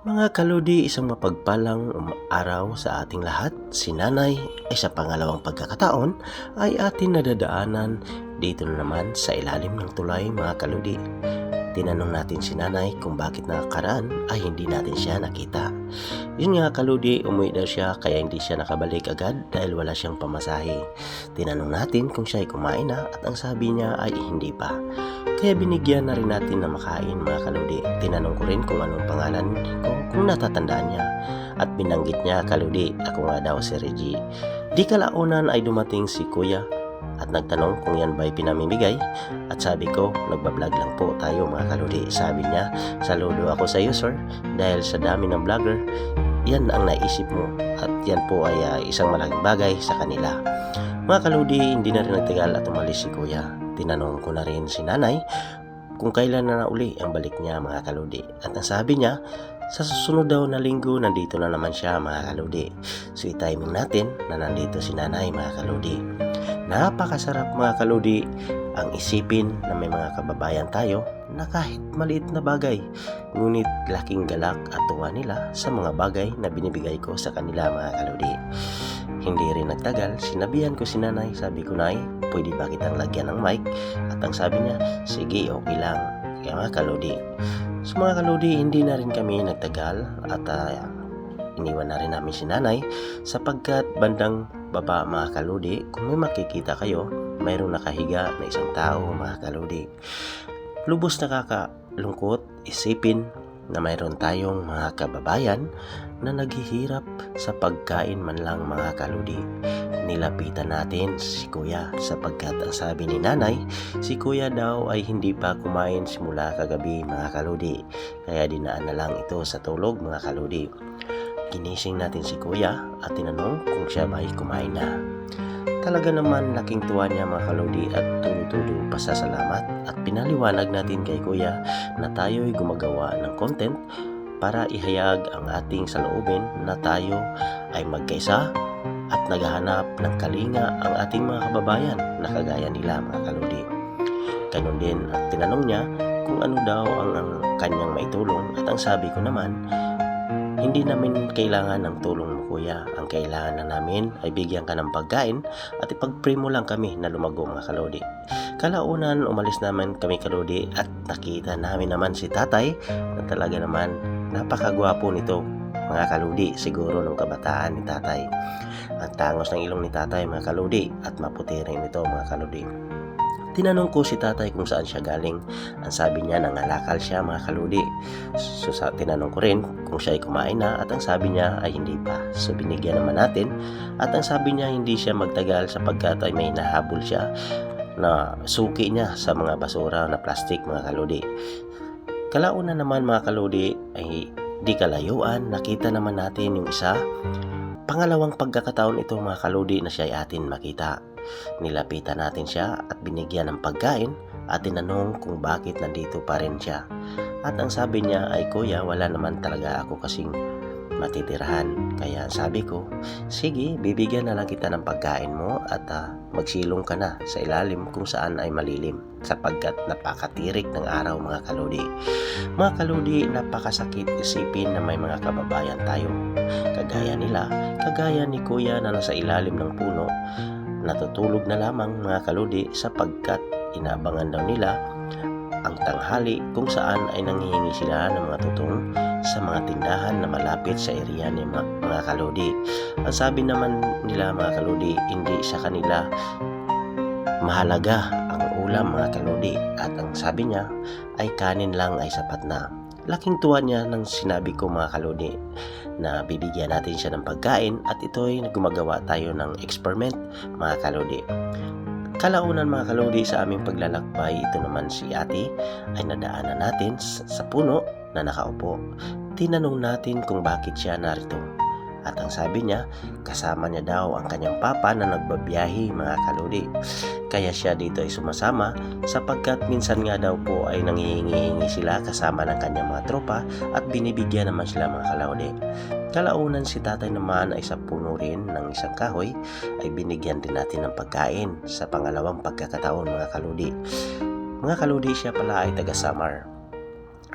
Mga kaludi, isang mapagpalang araw sa ating lahat. Si Nanay ay sa pangalawang pagkakataon ay atin nadadaanan dito na naman sa ilalim ng tulay, mga kaludi. Tinanong natin si Nanay kung bakit nakakaraan ay hindi natin siya nakita. Yun nga kaludi, umuwi daw siya kaya hindi siya nakabalik agad dahil wala siyang pamasahe. Tinanong natin kung siya ay kumain na at ang sabi niya ay hindi pa. Kaya binigyan na rin natin na makain, mga kaludi. Tinanong ko rin kung anong pangalan ko, kung natatandaan niya. At binanggit niya, kaludi, ako nga daw si Reggie. Di kalaunan ay dumating si Kuya at nagtanong kung yan ba'y pinamimigay. At sabi ko, nagbablog lang po tayo, mga kaludi. Sabi niya, saludo ako sa iyo, sir, dahil sa dami ng vlogger, yan ang naisip mo. At yan po ay isang malaking bagay sa kanila. Mga kaludi, hindi na rin nagtagal at umalis si Kuya. Tinanong ko na rin si Nanay kung kailan na uli ang balik niya, mga kaludi. At ang sabi niya, sa susunod daw na linggo, nandito na naman siya, mga kaludi. So i-timing natin na nandito si Nanay, mga kaludi. Napakasarap, mga kaludi, ang isipin na may mga kababayan tayo na kahit maliit na bagay, ngunit laking galak at tuwa nila sa mga bagay na binibigay ko sa kanila, mga kaludi. Hindi rin nagtagal, sinabihan ko si Nanay, sabi ko, Nay, pwede ba kitang lagyan ng mic? At ang sabi niya, sige, okay lang. Kaya mga kaludi. So mga kaludi, hindi na rin kami nagtagal at iniwan na rin namin si Nanay sapagkat bandang baba, mga kaludi, kung may makikita kayo, mayroong nakahiga na isang tao, mga kaludi. Lubos nakakalungkot isipin na mayroon tayong mga kababayan na naghihirap sa pagkain man lang, mga kaludi. Nilapitan natin si Kuya sapagkat ang sabi ni Nanay, si Kuya daw ay hindi pa kumain simula kagabi, mga kaludi. Kaya dinaan na lang ito sa tulog, mga kaludi. Ginising natin si Kuya at tinanong kung siya ba ay kumain na. Talaga naman laking tuwa niya, mga kaludi, at tulo-tulo pasasalamat at pinaliwanag natin kay Kuya na tayo ay gumagawa ng content para ihayag ang ating saloobin na tayo ay magkaisa at naghahanap ng kalinga ang ating mga kababayan na kagaya nila, mga kaludi. Ganun din at tinanong niya kung ano daw ang kanyang maitulong at ang sabi ko naman, hindi namin kailangan ng tulong mo, Kuya. Ang kailangan na namin ay bigyan ka ng pagkain at ipag-pray mo lang kami na lumago, mga kaludi. Kalaunan, umalis naman kami, kaludi, at nakita namin naman si Tatay na talaga naman napakagwapo nito, mga kaludi, siguro nung kabataan ni Tatay. Ang tangos ng ilong ni Tatay, mga kaludi, at maputi rin ito, mga kaludi. Tinanong ko si Tatay kung saan siya galing. Ang sabi niya, nangalakal siya, mga kaludi. So tinanong ko rin kung siya ay kumain na at ang sabi niya ay hindi pa. So binigyan naman natin at ang sabi niya hindi siya magtagal sapagkat ay may nahabol siya na suki niya sa mga basura na plastic, mga kaludi. Kalauna naman, mga kaludi, ay di kalayuan, nakita naman natin yung isa. Pangalawang pagkakataon ito, mga kaludi, na siya ay atin makita. Nilapitan natin siya at binigyan ng pagkain at tinanong kung bakit nandito pa rin siya. At ang sabi niya ay, Kuya, wala naman talaga ako kasing matitirahan. Kaya sabi ko, sige, bibigyan na lang kita ng pagkain mo at magsilong ka na sa ilalim kung saan ay malilim sapagkat napakatirik ng araw, mga kaludi. Mga kaludi, napakasakit isipin na may mga kababayan tayo kagaya nila, kagaya ni Kuya na nasa ilalim ng puno, natutulog na lamang, mga kaludi, sapagkat inaabangan daw nila ang tanghali kung saan ay nanghihingi sila ng mga tutong sa mga tindahan na malapit sa area ni mga kaludi. Ang sabi naman nila, mga kaludi, hindi sa kanila mahalaga ang ulam, mga kaludi, at ang sabi niya ay kanin lang ay sapat na. Laking tuwa niya nang sinabi ko, mga kaludi, na bibigyan natin siya ng pagkain at ito'y gumagawa tayo ng experiment, mga kaludi. Kalaunan, mga kaludi, sa aming paglalakbay, ito naman si ate ay nadaanan natin sa puno na nakaupo. Tinanong natin kung bakit siya narito. At ang sabi niya, kasama niya daw ang kanyang papa na nagbabiyahe, mga kaludi. Kaya siya dito ay sumasama sapagkat minsan nga daw po ay nanghihingi sila kasama ng kanyang mga tropa at binibigyan naman sila, mga kaludi. Kalaunan, si Tatay naman ay sa puno rin ng isang kahoy ay binigyan din natin ng pagkain sa pangalawang pagkakataon, mga kaludi. Mga kaludi, siya pala ay taga Samar.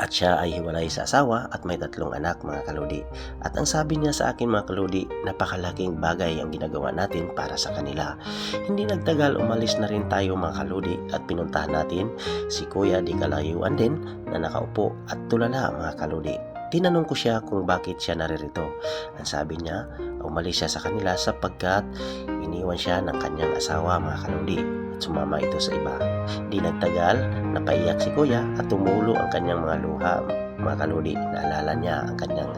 At siya ay hiwalay sa asawa at may 3 anak mga kaludi. At ang sabi niya sa akin mga kaludi, napakalaking bagay ang ginagawa natin para sa kanila. Hindi nagtagal, umalis na rin tayo mga kaludi at pinuntahan natin si Kuya di kalayuan din na nakaupo at tulala mga kaludi. Tinanong ko siya kung bakit siya naririto. Ang sabi niya, umalis siya sa kanila sapagkat iniwan siya ng kanyang asawa mga kaludi. Sumama ito sa iba. Di nagtagal, napaiyak si Kuya at tumulo ang kanyang mga luha mga kaludi. Naalala niya ang kanyang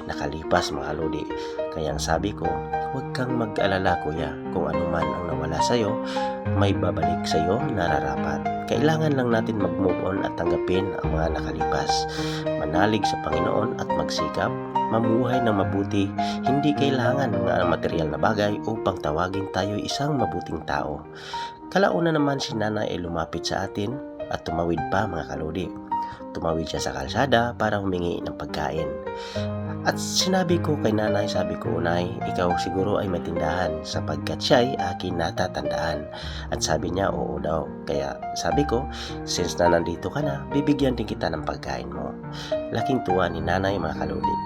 nakalipas mga kaludi. Kaya ang sabi ko, huwag kang mag-alala Kuya, kung ano man ang nawala sa'yo, may babalik sa'yo nararapat. Kailangan lang natin mag-move on at tanggapin ang mga nakalipas. Manalig sa Panginoon at magsikap, mamuhay ng mabuti. Hindi kailangan ng material na bagay upang tawagin tayo isang mabuting tao. Kalauna naman si nanay ay lumapit sa atin at tumawid pa mga kaludi. Tumawid siya sa kalsada para humingi ng pagkain. At sinabi ko kay nanay, sabi ko, Nay, ikaw siguro ay may tindahan sapagkat siya ay akin natatandaan. At sabi niya, oo daw. Kaya sabi ko, since na nandito ka na, bibigyan din kita ng pagkain mo. Laking tuwa ni nanay mga kaludi.